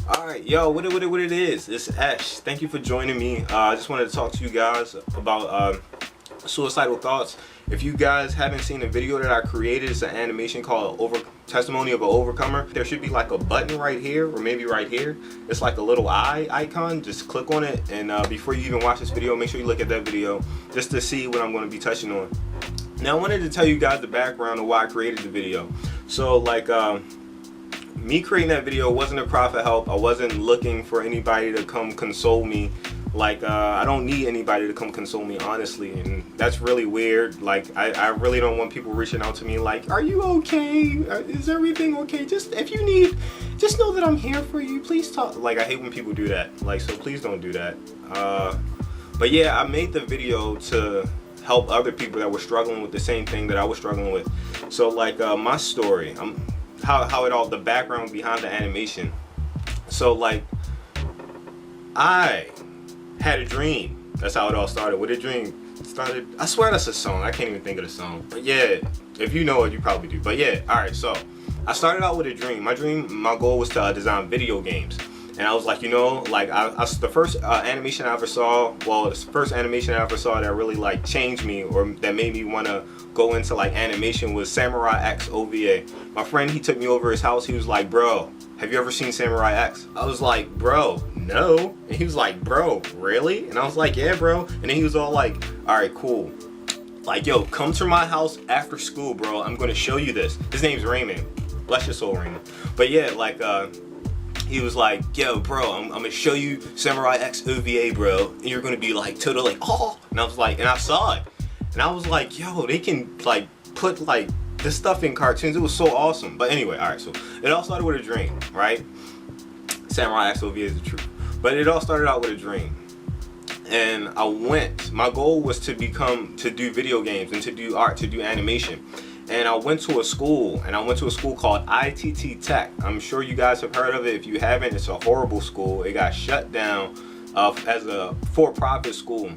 Alright, yo, what it is? It's Ash. Thank you for joining me. I just wanted to talk to you guys about suicidal thoughts. If you guys haven't seen the video that I created, it's an animation called Testimony of an Overcomer. There should be like a button right here, or maybe right here. It's like a little eye icon. Just click on it, and before you even watch this video, make sure you look at that video just to see what I'm going to be touching on. Now, I wanted to tell you guys the background of why I created the video. So, like, me creating that video wasn't a cry for help. I wasn't looking for anybody to come console me. Like, I don't need anybody to come console me, honestly, and that's really weird. Like, I really don't want people reaching out to me like, are you okay? Is everything okay? Just, if you need, just know that I'm here for you. Please talk. Like, I hate when people do that. Like, so please don't do that. But yeah, I made the video to help other people that were struggling with the same thing that I was struggling with. So, like, my story, the background behind the animation. So, like, I had a dream. That's how it all started. With a dream started. I swear that's a song. I can't even think of the song. But yeah, if you know it, you probably do. But yeah, all right. So I started out with a dream. My goal was to design video games. And I was like, you know, like the first animation I ever saw, well, the first animation I ever saw that really like changed me or that made me want to go into like animation was Samurai X OVA. My friend, he took me over his house. He was like, bro, have you ever seen Samurai X? I was like, bro, no. And he was like, bro, really? And I was like, yeah, bro. And then he was all like, all right, cool. Like, yo, come to my house after school, bro. I'm going to show you this. His name's Raymond. Bless your soul, Raymond. But yeah, like, he was like, yo, bro, I'm gonna show you Samurai X OVA, bro, and you're gonna be like totally, oh. And I was like, and I saw it, and I was like, yo, they can like put like this stuff in cartoons. It was so awesome. But anyway, all right, so it all started with a dream, right? Samurai X OVA is the truth, but it all started out with a dream. And my goal was to do video games and to do art, to do animation. And I went to a school, called ITT Tech. I'm sure you guys have heard of it. If you haven't, it's a horrible school. It got shut down as a for-profit school.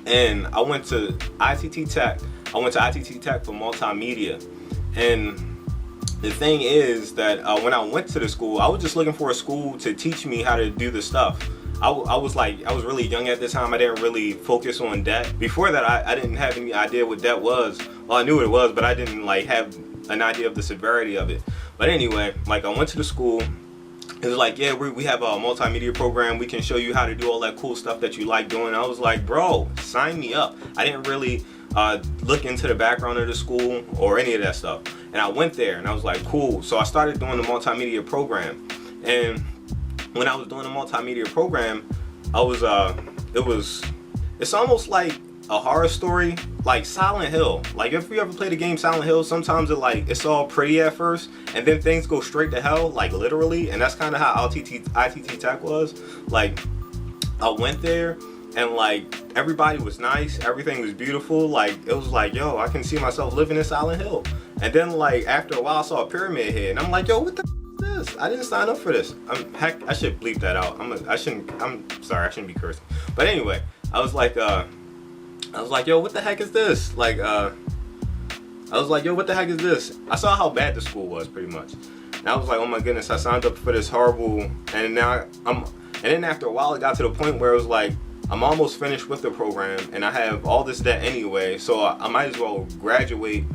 And I went to ITT Tech. I went to ITT Tech for multimedia. And the thing is that when I went to the school, I was just looking for a school to teach me how to do the stuff. I was really young at the time. I didn't really focus on debt. Before that, I didn't have any idea what debt was. Well, I knew what it was, but I didn't like have an idea of the severity of it. But anyway, like I went to the school. It was like, yeah, we have a multimedia program. We can show you how to do all that cool stuff that you like doing. I was like, bro, sign me up. I didn't really look into the background of the school or any of that stuff. And I went there and I was like, cool. So I started doing the multimedia program. And when I was doing the multimedia program, it's almost like a horror story, like Silent Hill. Like if you ever played the game Silent Hill, sometimes it's all pretty at first, and then things go straight to hell, like literally. And that's kind of how ITT Tech was. Like I went there, and like everybody was nice, everything was beautiful. Like it was like, yo, I can see myself living in Silent Hill. And then like after a while, I saw a pyramid head, and I'm like, yo, what the this? I didn't sign up for this. Heck, I should bleep that out. I'm sorry, I shouldn't be cursing. But anyway, I was like, yo, what the heck is this? Like, I was like, yo, what the heck is this? I saw how bad the school was, pretty much. And I was like, oh my goodness, I signed up for this horrible, and then after a while, it got to the point where it was like, I'm almost finished with the program, and I have all this debt anyway, so I might as well graduate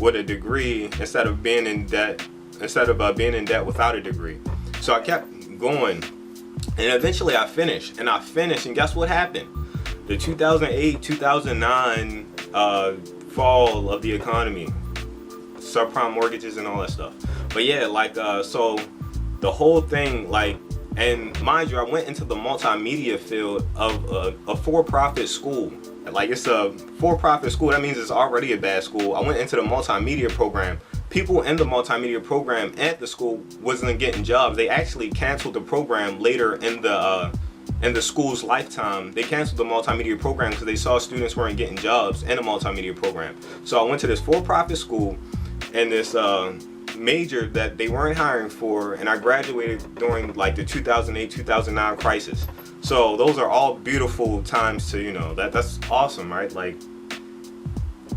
with a degree instead of being in debt without a degree. So I kept going, and eventually I finished, and guess what happened? The 2008-2009 fall of the economy, subprime mortgages and all that stuff. But yeah, like so the whole thing, like, and mind you, I went into the multimedia field of a for-profit school. Like it's a for-profit school, that means it's already a bad school. I went into the multimedia program. People in the multimedia program at the school wasn't getting jobs. They actually canceled the program later in the school's lifetime. They canceled the multimedia program because they saw students weren't getting jobs in the multimedia program. So I went to this for-profit school and this major that they weren't hiring for, and I graduated during like the 2008-2009 crisis. So those are all beautiful times to, you know, that's awesome, right? Like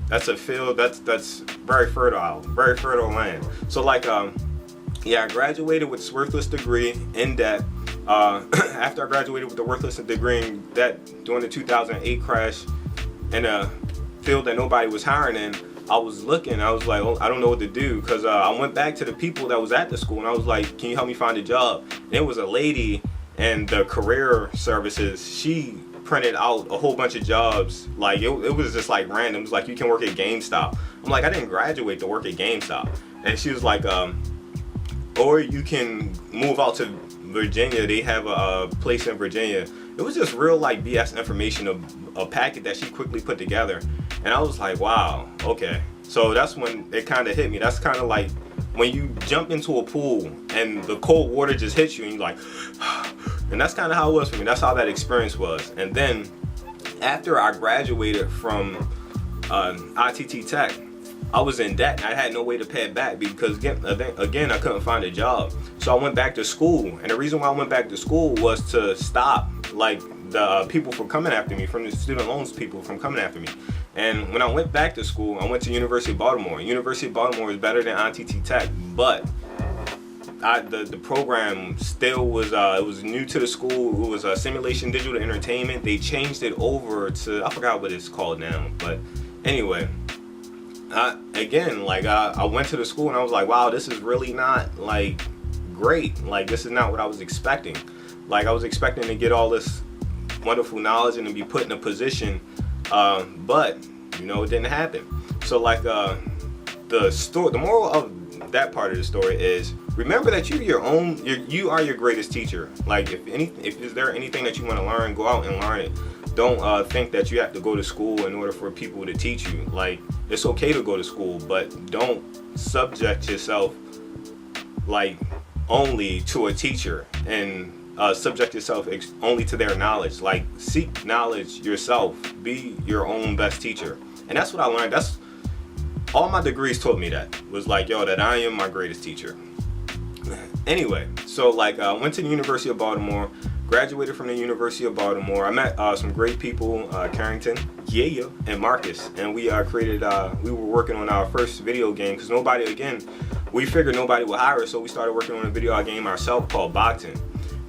that's a field that's very fertile land. So like yeah, I graduated with this worthless degree in debt. After I graduated with the worthless degree in debt during the 2008 crash in a field that nobody was hiring in, I was looking. I was like, oh, I don't know what to do, because I went back to the people that was at the school and I was like, can you help me find a job? And it was a lady in the career services. She printed out a whole bunch of jobs. Like it was just like random. It was like, you can work at GameStop. I'm like, I didn't graduate to work at GameStop. And she was like, or you can move out to Virginia. They have a place in Virginia. It was just real like BS information, of a packet that she quickly put together. And I was like, wow, okay. So that's when it kind of hit me. That's kind of like when you jump into a pool and the cold water just hits you and you're like, and that's kind of how it was for me. That's how that experience was. And then after I graduated from ITT Tech, I was in debt. I had no way to pay it back because again, I couldn't find a job. So I went back to school. And the reason why I went back to school was to stop like the people from coming after me, from the student loans people from coming after me. And when I went back to school, I went to University of Baltimore. University of Baltimore is better than ITT Tech, but the program still was it was new to the school. It was simulation digital entertainment. They changed it over to, I forgot what it's called now, but anyway, I went to the school and I was like, wow, this is really not like great. Like this is not what I was expecting. Like I was expecting to get all this wonderful knowledge and to be put in a position, but you know, it didn't happen. So like the moral of that part of the story is, remember that you are your greatest teacher. Like if is there anything that you want to learn, go out and learn it. Don't think that you have to go to school in order for people to teach you. Like it's okay to go to school, but don't subject yourself like only to a teacher and subject yourself only to their knowledge. Like seek knowledge yourself. Be your own best teacher. And that's what I learned. That's all my degrees taught me. That was like, yo, that I am my greatest teacher. Anyway, so like I went to the University of Baltimore, graduated from the University of Baltimore. I met some great people, Carrington, and Marcus, and we created. We were working on our first video game because we figured nobody would hire us, so we started working on a video game ourselves called Boxing.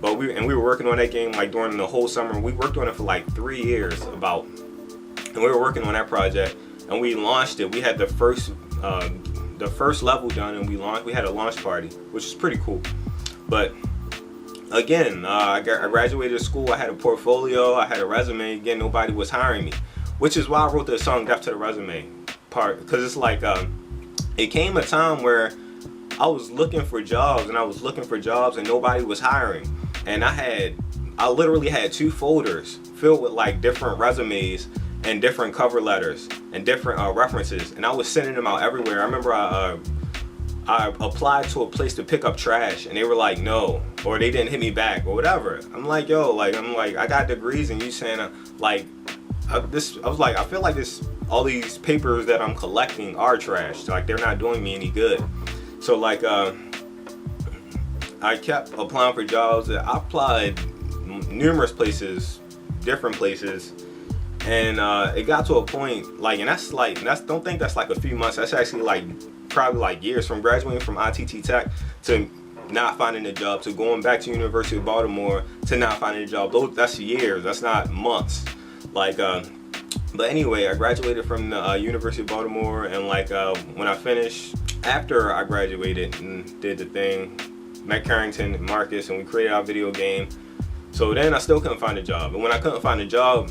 But we were working on that game like during the whole summer. We worked on it for like 3 years about, and we were working on that project, and we launched it. We had the first level done, and we had a launch party, which is pretty cool. But again, I graduated school. I had a portfolio. I had a resume. Again, nobody was hiring me, which is why I wrote the song "Death to the Resume" part, because it's like it came a time where I was looking for jobs, and nobody was hiring. And I literally had 2 folders filled with like different resumes and different cover letters and different references, and I was sending them out everywhere. I remember I applied to a place to pick up trash, and they were like, no, or they didn't hit me back or whatever. I'm like, yo, I got degrees, and you saying I was like, I feel like all these papers that I'm collecting are trash. Like they're not doing me any good. So like I kept applying for jobs. I applied numerous places, different places. And it got to a point, like, and don't think that's like a few months. That's actually like probably like years, from graduating from ITT Tech to not finding a job, to going back to University of Baltimore to not finding a job. That's years. That's not months. Like, but anyway, I graduated from the University of Baltimore, and like when I finished, after I graduated and did the thing, met Carrington and Marcus, and we created our video game. So then I still couldn't find a job, and when I couldn't find a job,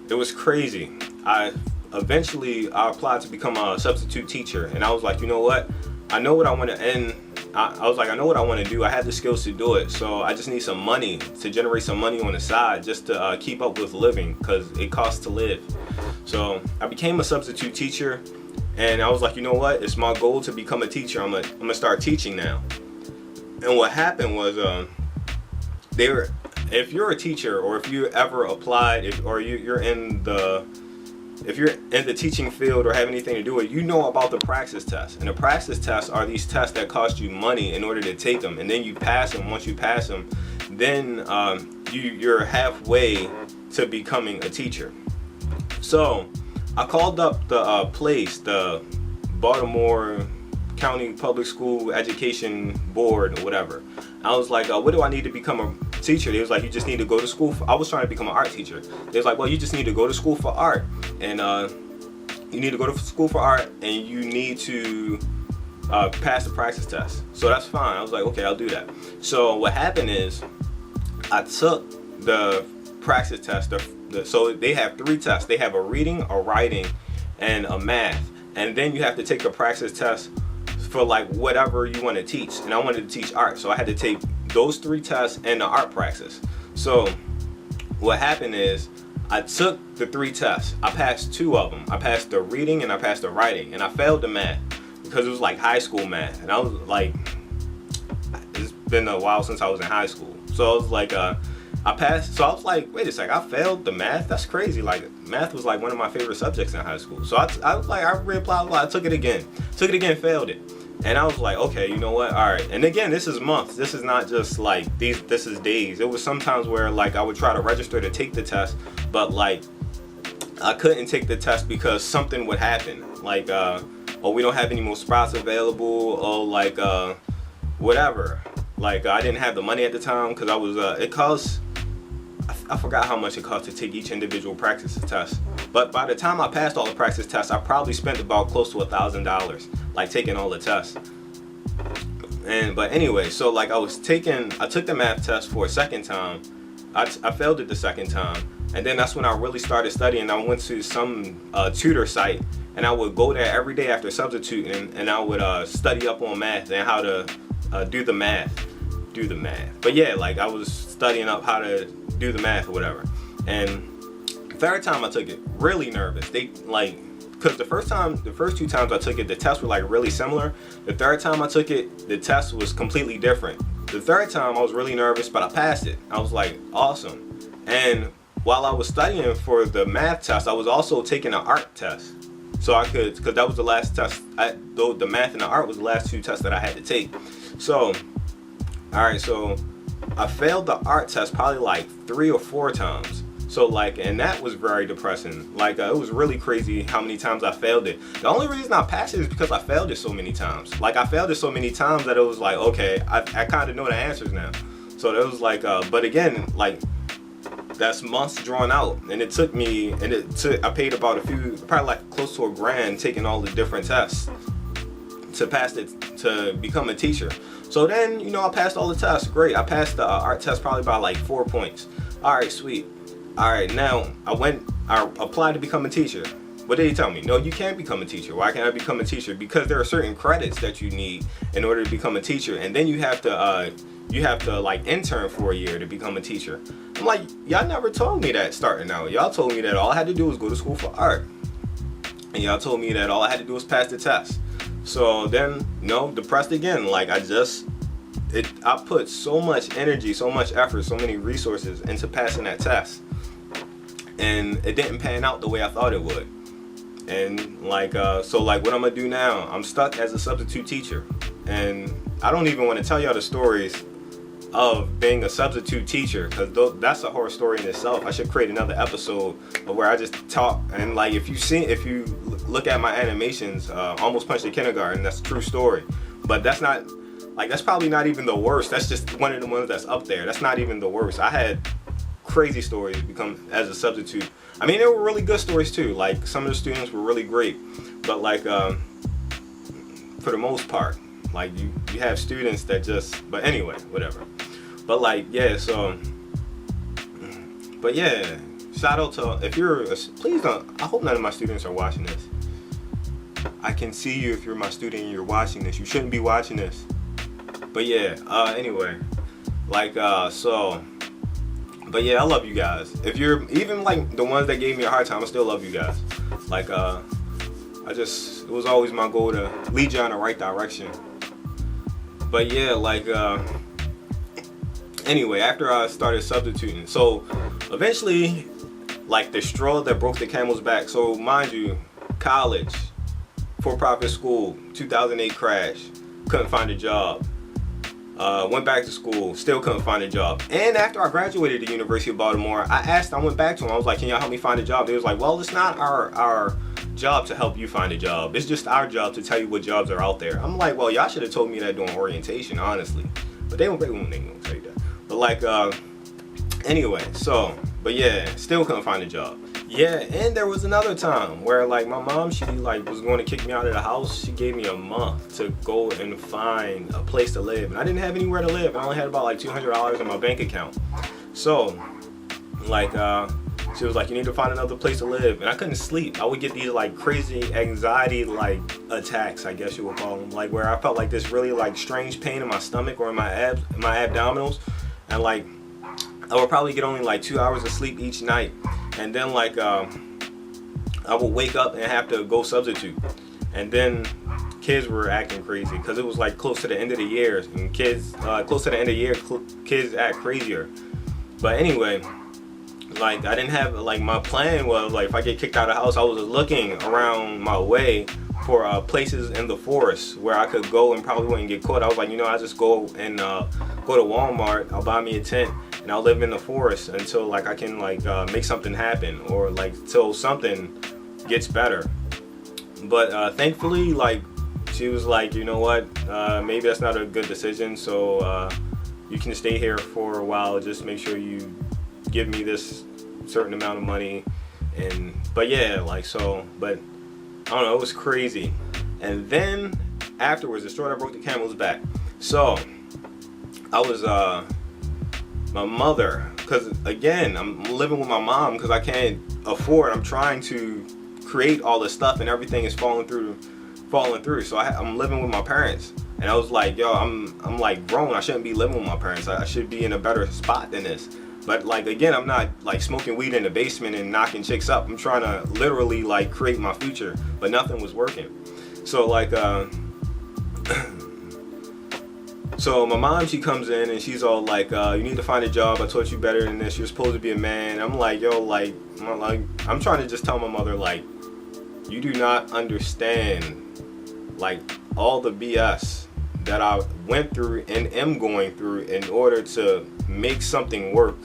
it was crazy. I applied to become a substitute teacher, and I was like, you know what? I know what I want to end. I was like, I know what I want to do. I have the skills to do it. So I just need some money to generate some money on the side just to keep up with living, because it costs to live. So I became a substitute teacher, and I was like, you know what? It's my goal to become a teacher. I'm gonna start teaching now. And what happened was, if you're a teacher, or if you ever applied, if you're in the teaching field or have anything to do with it, you know about the praxis tests. And the praxis tests are these tests that cost you money in order to take them, and then you pass them. Once you pass them, then you're halfway to becoming a teacher. So I called up the place, the Baltimore County Public School Education Board or whatever. I was like, what do I need to become a teacher? They was like, you just need to go to school I was trying to become an art teacher. They was like, well, you just need to go to school for art, and you need to go to school for art, and you need to pass the praxis test. So that's fine. I was like, okay, I'll do that. So what happened is, I took the praxis test. So they have 3 tests. They have a reading, a writing, and a math. And then you have to take a praxis test for like whatever you want to teach. And I wanted to teach art, so I had to take those 3 tests and the art praxis. So what happened is, I took the 3 tests. I passed 2 of them. I passed the reading and I passed the writing, and I failed the math because it was like high school math. And I was like, it's been a while since I was in high school. So I was like, I passed. So I was like, wait a sec, I failed the math? That's crazy. Like, math was like one of my favorite subjects in high school. So I was like, I reapplied. I took it again, failed it. And I was like, okay, you know what? All right. And again, this is months. This is not just like this is days. It was sometimes where like I would try to register to take the test, but like I couldn't take the test because something would happen. Like, oh, we don't have any more spots available. Oh, like, whatever. Like, I didn't have the money at the time because I was, it costs, I forgot how much it cost to take each individual praxis test. But by the time I passed all the praxis tests, I probably spent about close to $1,000, like taking all the tests. But anyway, so like I took the math test for a second time. I failed it the second time. And then that's when I really started studying. I went to some tutor site, and I would go there every day after substituting, and I would study up on math and how to do the math. But yeah, like I was studying up how to do the math or whatever. And third time I took it, really nervous. Because the first 2 times I took it, the tests were like really similar. The third time I took it, the test was completely different. The third time I was really nervous, but I passed it. I was like, awesome. And while I was studying for the math test, I was also taking an art test. So I could, because that was the last test, though the math and the art was the last 2 tests that I had to take. So, alright, so I failed the art test probably like 3 or 4 times. So like, and that was very depressing. Like, it was really crazy how many times I failed it. The only reason I passed it is because I failed it so many times. Like, I failed it so many times that it was like, okay, I kind of know the answers now. So it was like, but again, like, that's months drawn out, and it took me, I paid about probably like close to $1,000 taking all the different tests to pass it, to become a teacher. So then, you know, I passed all the tests. Great. I passed the art test probably by like 4 points. All right, sweet. All right, now I applied to become a teacher. What did he tell me? No, you can't become a teacher. Why can't I become a teacher? Because there are certain credits that you need in order to become a teacher, and then you have to like intern for a year to become a teacher. I'm like, y'all never told me that starting out. Y'all told me that all I had to do was go to school for art, and y'all told me that all I had to do was pass the test. So then, depressed again. Like, I put so much energy, so much effort, so many resources into passing that test, and it didn't pan out the way I thought it would. And like, so like what I'm gonna do now, I'm stuck as a substitute teacher, and I don't even want to tell y'all the stories of being a substitute teacher, because that's a horror story in itself. I should create another episode of where I just talk, and like if you look at my animations, Almost Punched a Kindergarten, that's a true story. But that's probably not even the worst. That's just one of the ones that's up there. That's not even the worst. I had crazy stories become as a substitute. I mean, there were really good stories too. Like, some of the students were really great, but like for the most part, like you have students that just, but anyway, whatever. But like, yeah, so, but yeah, shout out to, please don't, I hope none of my students are watching this. I can see you if you're my student and you're watching this. You shouldn't be watching this. But yeah, anyway, like, so, but yeah, I love you guys. If you're, even like the ones that gave me a hard time, I still love you guys. Like, it was always my goal to lead you in the right direction. But yeah, like, anyway, after I started substituting, so eventually, like, the straw that broke the camel's back. So mind you, college, for-profit school, 2008 crash, couldn't find a job. Went back to school, still couldn't find a job. And after I graduated at the University of Baltimore, I went back to them. I was like, can y'all help me find a job? They was like, well, it's not our job to help you find a job. It's just our job to tell you what jobs are out there. I'm like, well, y'all should have told me that during orientation, honestly. But they won't tell you that. But like, anyway, so, but yeah, still couldn't find a job. Yeah, and there was another time where like my mom, she like was going to kick me out of the house. She gave me a month to go and find a place to live, and I didn't have anywhere to live. I only had about like $200 in my bank account. So, like, she was like, you need to find another place to live, and I couldn't sleep. I would get these like crazy anxiety like attacks, I guess you would call them, like where I felt like this really like strange pain in my stomach or in my abdominals, and like I would probably get only like 2 hours of sleep each night. And then like I would wake up and have to go substitute. And then kids were acting crazy because it was like close to the end of the year, and kids close to the end of the year, kids act crazier. But anyway, like I didn't have, like, my plan was like if I get kicked out of the house, I was looking around my way for places in the forest where I could go and probably wouldn't get caught. I was like, I just go and go to Walmart, I'll buy me a tent, and I'll live in the forest until like I can like make something happen, or like till something gets better. But thankfully, like, she was like, you know what, maybe that's not a good decision, so you can stay here for a while, just make sure you give me this certain amount of money. And but yeah, like, so, but I don't know, it was crazy. And then afterwards, the straw that broke the camel's back. So I was my mother, because again, I'm living with my mom because I can't afford. I'm trying to create all this stuff and everything is falling through. So I'm living with my parents, and I was like, yo, I'm like grown. I shouldn't be living with my parents. I should be in a better spot than this. But like, again, I'm not like smoking weed in the basement and knocking chicks up. I'm trying to literally like create my future, but nothing was working. So like so my mom, she comes in and she's all like, you need to find a job. I taught you better than this. You're supposed to be a man. I'm like, yo, like, I'm trying to just tell my mother, like, you do not understand like all the BS that I went through and am going through in order to make something work.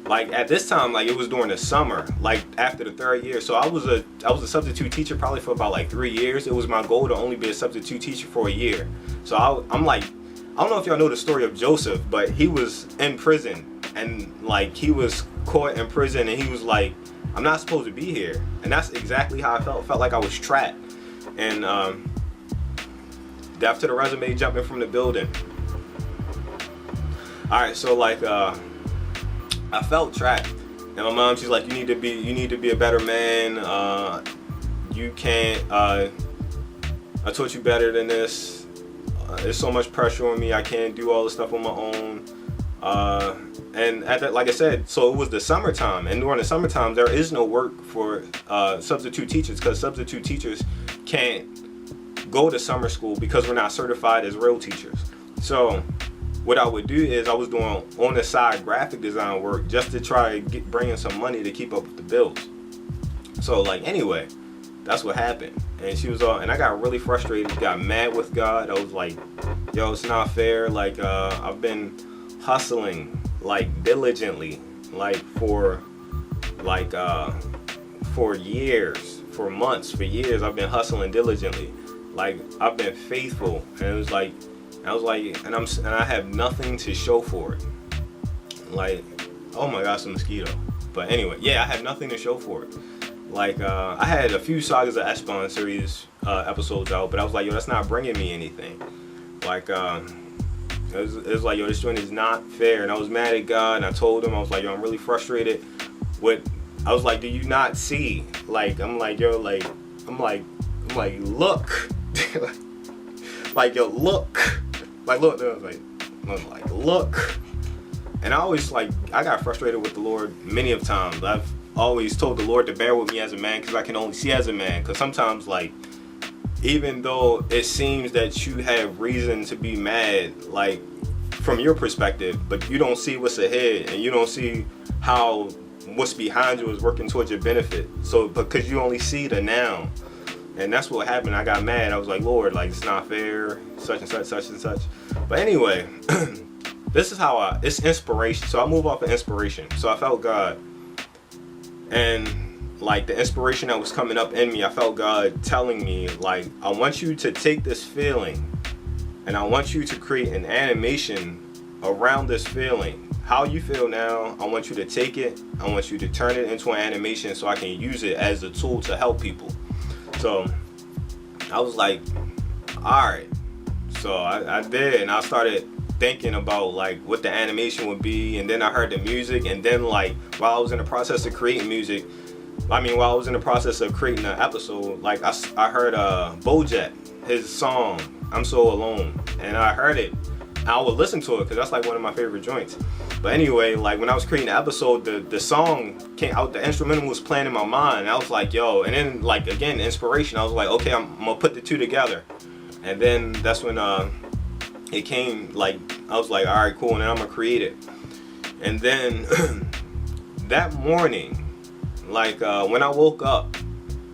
Like at this time, like it was during the summer, like after the 3rd year. So I was a substitute teacher probably for about like 3 years. It was my goal to only be a substitute teacher for a year. So I'm like, I don't know if y'all know the story of Joseph, but he was in prison, and like he was caught in prison, and he was like, I'm not supposed to be here. And that's exactly how I felt like I was trapped. And death to the resume, jumping from the building. Alright, so like I felt trapped. And my mom, she's like, you need to be a better man. You can't I taught you better than this. There's so much pressure on me. I can't do all this stuff on my own. And at that, like I said, so it was the summertime, and during the summertime there is no work for substitute teachers, because substitute teachers can't go to summer school because we're not certified as real teachers. So what I would do is I was doing on the side graphic design work just to try to bring in some money to keep up with the bills. So like, anyway, that's what happened. And she was all, and I got really frustrated, got mad with God. I was like, yo, it's not fair. Like I've been hustling like diligently, like for years, for months, for years. I've been hustling diligently, like I've been faithful. And it was like, I was like, and I have nothing to show for it. Like, oh my gosh, a mosquito. But anyway, yeah, I have nothing to show for it. Like I had a few Sagas of Eshbon series episodes out, but I was like, yo, that's not bringing me anything. Like it was like, yo, this joint is not fair. And I was mad at God, and I told him, I was like, yo, I'm really frustrated with, I was like, do you not see? Like, I'm like, yo, like, I'm like, look. Like, yo, look. Like, look. I was like, look. And I always, like, I got frustrated with the Lord many of times. I've always told the Lord to bear with me as a man, because I can only see as a man. Because sometimes, like, even though it seems that you have reason to be mad, like, from your perspective, but you don't see what's ahead, and you don't see how what's behind you is working towards your benefit. So, because you only see the now. And that's what happened. I got mad. I was like, Lord, like, it's not fair, such and such, such and such. But anyway, this is how it's inspiration. So I move off of inspiration. So I felt God. And like the inspiration that was coming up in me, I felt God telling me, like, I want you to take this feeling and I want you to create an animation around this feeling. How you feel now, I want you to take it, I want you to turn it into an animation so I can use it as a tool to help people. So I was like, alright. So I did, and I started thinking about like what the animation would be, and then I heard the music, and then like while I was in the process of creating music, while I was in the process of creating an episode, like I heard Bojack, his song I'm So Alone, and I heard it. I would listen to it because that's like one of my favorite joints. But anyway, like when I was creating the episode, the song came out, the instrumental was playing in my mind. I was like, yo, and then like again, inspiration. I was like, okay, I'm gonna put the two together. And then that's when it came, like I was like, all right, cool, and then I'm gonna create it. And then that morning, like when I woke up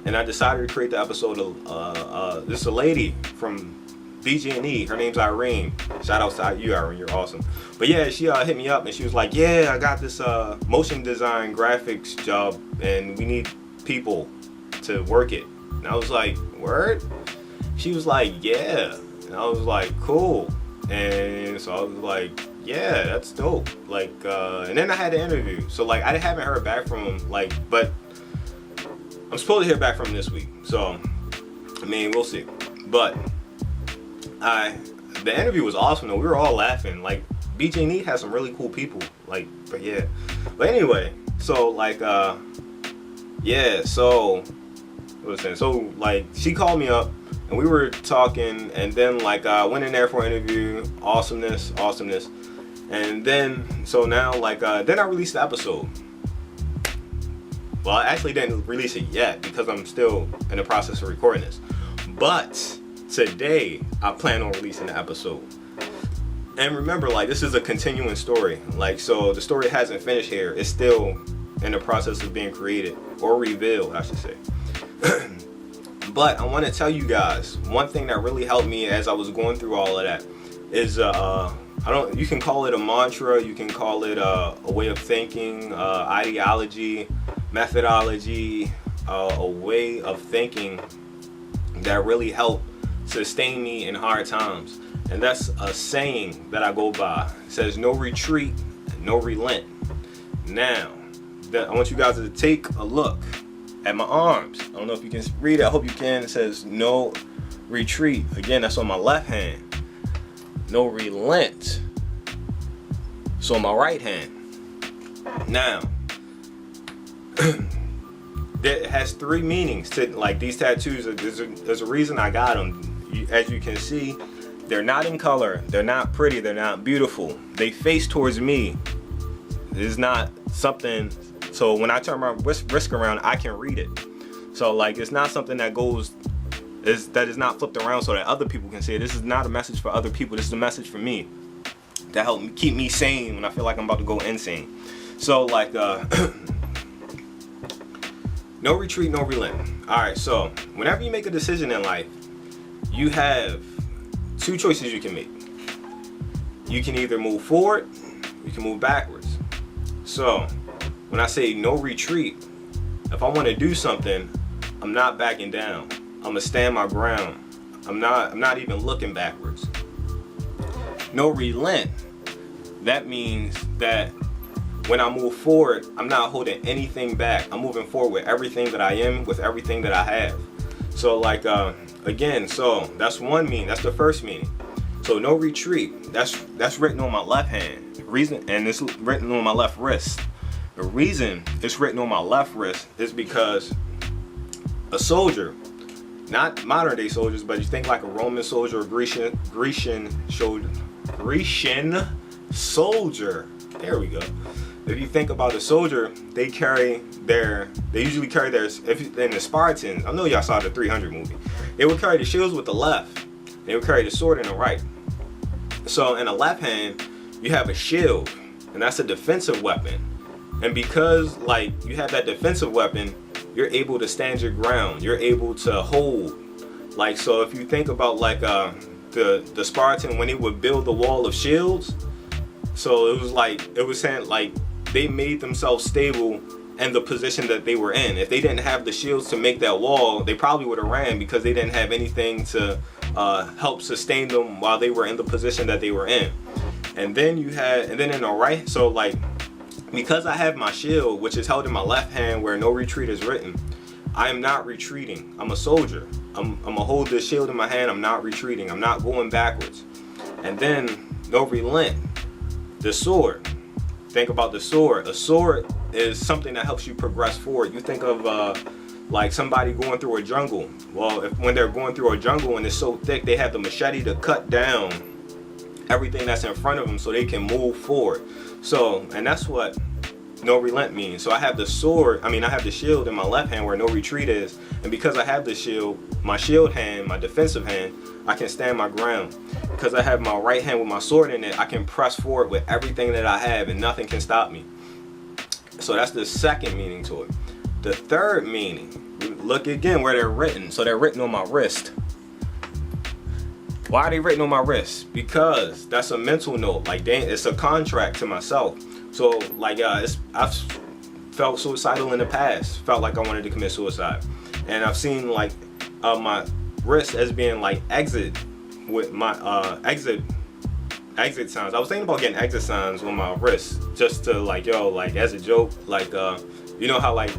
and I decided to create the episode of this a lady from BG&E, her name's Irene. Shout out to you, Irene, you're awesome. But yeah, she hit me up and she was like, yeah, I got this motion design graphics job and we need people to work it. And I was like, word? She was like, yeah. And I was like, cool. And so I was like, yeah, that's dope. Like, and then I had the interview. So like, I haven't heard back from him, like, but I'm supposed to hear back from him this week. So, I mean, we'll see. But the interview was awesome though. We were all laughing. Like BG&E has some really cool people. Like, but yeah. But anyway, so like yeah, so what was I saying? So like she called me up and we were talking, and then like I went in there for an interview. Awesomeness. And then so now like then I released the episode. Well, I actually didn't release it yet because I'm still in the process of recording this. But today, I plan on releasing the episode. And remember, like, this is a continuing story. Like, so the story hasn't finished here. It's still in the process of being created, or revealed, I should say. But I want to tell you guys, one thing that really helped me as I was going through all of that is, you can call it a mantra, you can call it a way of thinking, ideology, methodology, a way of thinking that really helped sustain me in hard times. And that's a saying that I go by. It says, no retreat, no relent. Now, I want you guys to take a look at my arms. I don't know if you can read it. I hope you can. It says no retreat. Again, that's on my left hand. No relent. So on my right hand. Now, it has three meanings to like these tattoos. There's a reason I got them. As you can see, they're not in color, they're not pretty, they're not beautiful. They face towards me. It's not something, so when I turn my wrist around, I can read it. So like, it's not something that is not flipped around so that other people can see it. This is not a message for other people. This is a message for me to help me keep me sane when I feel like I'm about to go insane. So like, no retreat, no relent. All right, so whenever you make a decision in life, you have two choices you can make. You can either move forward, you can move backwards. So when I say no retreat, if I want to do something, I'm not backing down. I'm gonna stand my ground. I'm not even looking backwards. No relent, that means that when I move forward, I'm not holding anything back. I'm moving forward with everything that I am, with everything that I have. So like, again, so that's one meaning. That's the first meaning. So no retreat. That's written on my left hand. The reason, and it's written on my left wrist. The reason it's written on my left wrist is because a soldier, not modern day soldiers, but you think like a Roman soldier or Grecian soldier. There we go. If you think about a soldier, they usually carry their, if in the Spartans, I know y'all saw the 300 movie, they would carry the shields with the left, they would carry the sword in the right. So in the left hand, you have a shield, and that's a defensive weapon. And because like you have that defensive weapon, you're able to stand your ground, you're able to hold. Like, so if you think about like the Spartan, when they would build the wall of shields, so it was saying like they made themselves stable and the position that they were in. If they didn't have the shields to make that wall, they probably would have ran, because they didn't have anything to help sustain them while they were in the position that they were in. And then in the right, so like, because I have my shield, which is held in my left hand where no retreat is written, I am not retreating. I'm a soldier. I'm gonna hold this shield in my hand. I'm not retreating. I'm not going backwards. And then no relent. The sword. Think about the sword. A sword is something that helps you progress forward. You think of like somebody going through a jungle. Well, when they're going through a jungle and it's so thick, they have the machete to cut down everything that's in front of them so they can move forward. So, and that's what no relent means. So I have the shield in my left hand where no retreat is. And because I have the shield, my shield hand, my defensive hand, I can stand my ground. Because I have my right hand with my sword in it, I can press forward with everything that I have and nothing can stop me. So that's the second meaning to it. The third meaning, look again where they're written. So they're written on my wrist. Why are they written on my wrist? Because that's a mental note. Like, it's a contract to myself. So like, I've felt suicidal in the past. Felt like I wanted to commit suicide, and I've seen like my wrist as being like exit with my exit signs. I was thinking about getting exit signs on my wrist just to like, like as a joke. Like, you know how like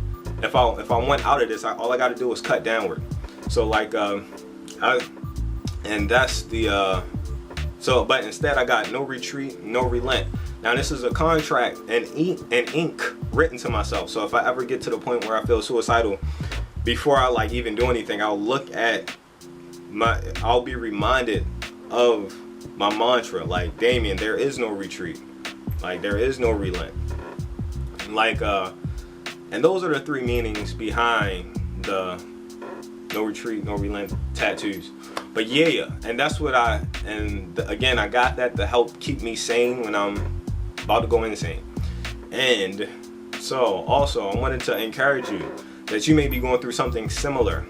if I went out of this, all I got to do is cut downward. So like, and that's the but instead I got no retreat, no relent. Now this is a contract and ink written to myself. So if I ever get to the point where I feel suicidal, before I like even do anything, I'll be reminded of my mantra, like, Damien, there is no retreat. Like, there is no relent. Like, and those are the three meanings behind the no retreat, no relent tattoos. But yeah, and that's what again, I got that to help keep me sane when I'm about to go insane. And so also I wanted to encourage you that you may be going through something similar,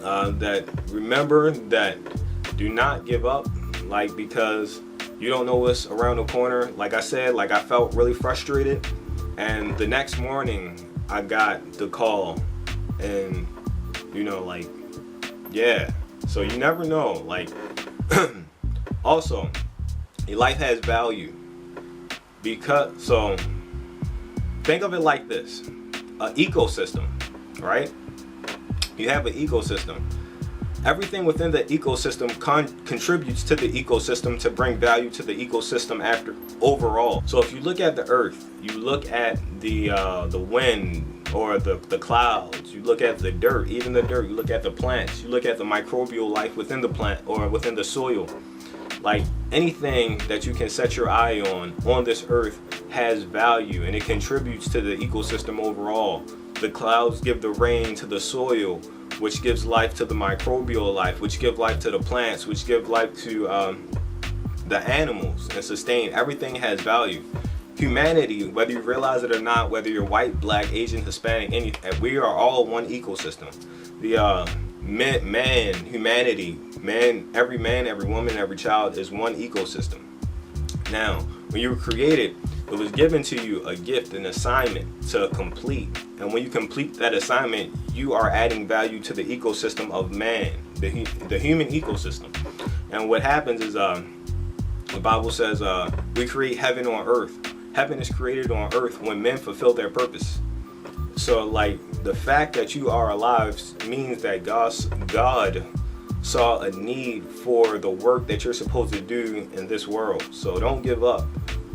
that remember that do not give up, like, because you don't know what's around the corner. Like I said, like, I felt really frustrated, and the next morning I got the call, and like, yeah, so you never know. Like, also, your life has value. Because, so think of it like this, an ecosystem, right? You have an ecosystem. Everything within the ecosystem contributes to the ecosystem to bring value to the ecosystem after overall. So if you look at the earth, you look at the wind or the clouds, you look at the dirt, even the dirt, you look at the plants, you look at the microbial life within the plant or within the soil. Like, anything that you can set your eye on this earth has value, and it contributes to the ecosystem overall. The clouds give the rain to the soil, which gives life to the microbial life, which give life to the plants, which give life to the animals, and sustain. Everything has value. Humanity, whether you realize it or not, whether you're white, black, Asian, Hispanic, we are all one ecosystem. The humanity, every man, every woman, every child is one ecosystem. Now, when you were created, it was given to you a gift, an assignment to complete. And when you complete that assignment, you are adding value to the ecosystem of man, the human ecosystem. And what happens is, the Bible says, we create heaven on earth. Heaven is created on earth when men fulfill their purpose. So, like, the fact that you are alive means that God saw a need for the work that you're supposed to do in this world. So don't give up.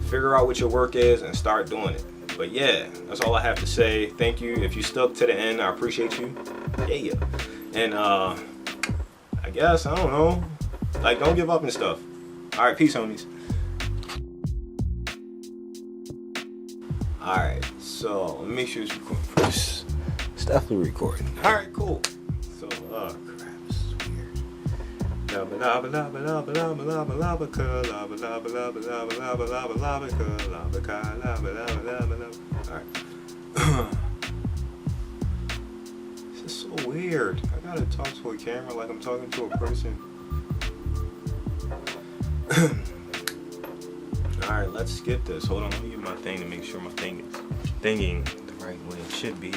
Figure out what your work is and start doing it. But yeah, that's all I have to say. Thank you. If you stuck to the end, I appreciate you. Yeah. And I guess, I don't know, like, don't give up and stuff. All right, peace, homies. All right, so let me make sure it's recording first. It's definitely recording. All right, cool. So, crap, this is weird. Lava, lava, lava, lava, lava, lava, lava, lava, lava, lava, lava, lava, lava, lava, lava, lava. All right. This is so weird. I gotta talk to a camera like I'm talking to a person. Alright, let's skip this. Hold on, let me get my thing to make sure my thing is thinking the right way it should be.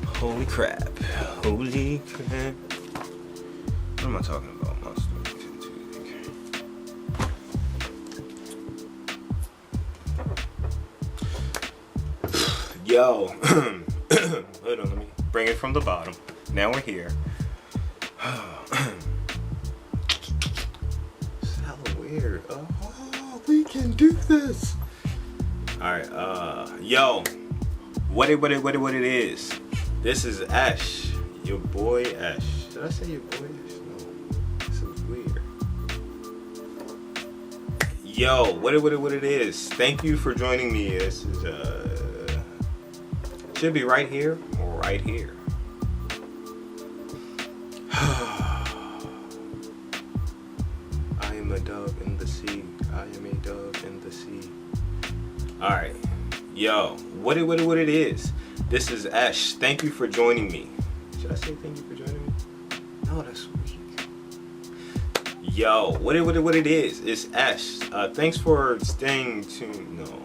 Holy crap. Holy crap. What am I talking about? Monster. Yo. Hold on, let me bring it from the bottom. Now we're here. It's hella weird. Oh, we can do this. Alright, yo. What it is. This is Ash. Your boy Ash. Did I say your boy Ash? No. This is weird. Yo, what it is. Thank you for joining me. This is should be right here or right here. I am a dove in the sea. I am a dove in the sea. Alright. Yo, what it is. This is Ash. Thank you for joining me. Should I say thank you for joining me? No, that's weak. Yo, what it is. It's Ash. Thanks for staying tuned. No.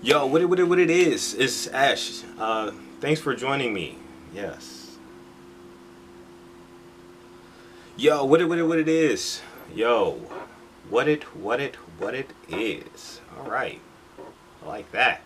Yo, what it is. It's Ash. Thanks for joining me. Yes. Yo, what it is. Yo, what it is. All right. I like that.